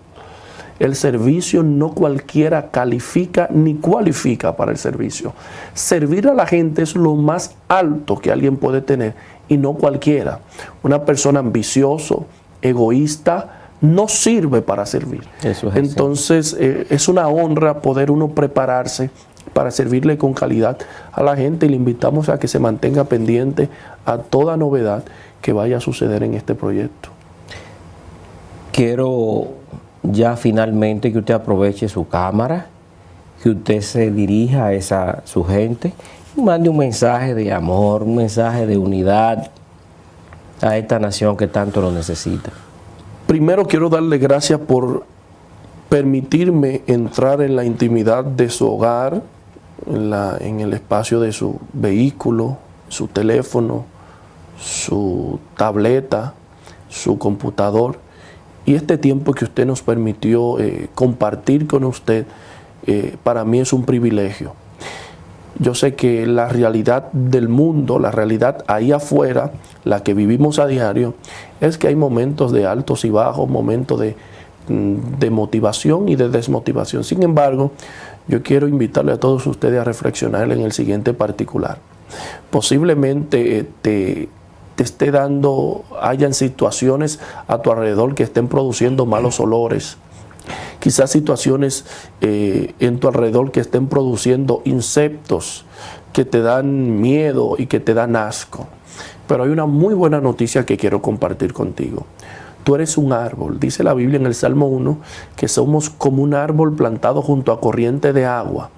El servicio no cualquiera califica ni cualifica para el servicio. Servir a la gente es lo más alto que alguien puede tener, y no cualquiera. Una persona ambicioso, egoísta, no sirve para servir. Eso es Entonces es una honra poder uno prepararse para servirle con calidad a la gente, y le invitamos a que se mantenga pendiente a toda novedad que vaya a suceder en este proyecto. Quiero ya finalmente que usted aproveche su cámara, que usted se dirija a su gente y mande un mensaje de amor, un mensaje de unidad a esta nación que tanto lo necesita. Primero quiero darle gracias por permitirme entrar en la intimidad de su hogar, en el espacio de su vehículo, su teléfono, su tableta, su computador, y este tiempo que usted nos permitió compartir con usted, para mí es un privilegio. Yo sé que la realidad del mundo, la realidad ahí afuera, la que vivimos a diario, es que hay momentos de altos y bajos, momentos de motivación y de desmotivación. Sin embargo, yo quiero invitarle a todos ustedes a reflexionar en el siguiente particular. Posiblemente te esté hayan situaciones a tu alrededor que estén produciendo malos olores. Quizás situaciones en tu alrededor que estén produciendo insectos que te dan miedo y que te dan asco. Pero hay una muy buena noticia que quiero compartir contigo. Tú eres un árbol. Dice la Biblia en el Salmo 1 que somos como un árbol plantado junto a corriente de agua,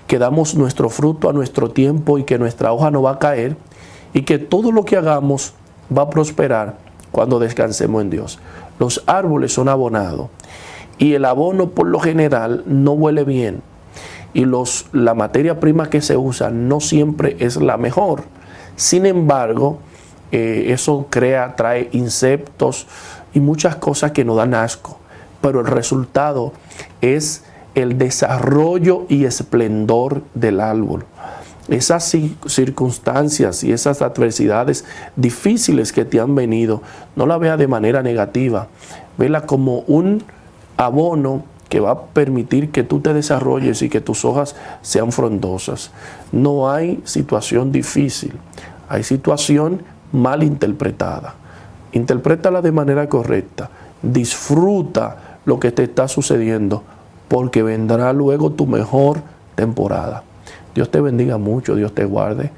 que damos nuestro fruto a nuestro tiempo y que nuestra hoja no va a caer y que todo lo que hagamos va a prosperar cuando descansemos en Dios. Los árboles son abonados y el abono por lo general no huele bien y la materia prima que se usa no siempre es la mejor. Sin embargo, eso trae insectos y muchas cosas que nos dan asco, pero el resultado es el desarrollo y esplendor del árbol. Esas circunstancias y esas adversidades difíciles que te han venido, no la veas de manera negativa, vela como un abono que va a permitir que tú te desarrolles y que tus hojas sean frondosas. No hay situación difícil, hay situación mal interpretada. Interprétala de manera correcta, disfruta lo que te está sucediendo, porque vendrá luego tu mejor temporada. Dios te bendiga mucho, Dios te guarde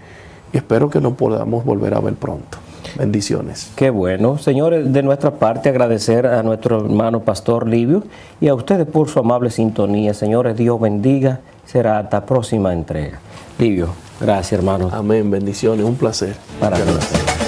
y espero que nos podamos volver a ver pronto. Bendiciones. Qué bueno. Señores, de nuestra parte agradecer a nuestro hermano Pastor Livio y a ustedes por su amable sintonía. Señores, Dios bendiga. Será hasta próxima entrega. Livio, gracias hermano. Amén, bendiciones, un placer. Para nosotros.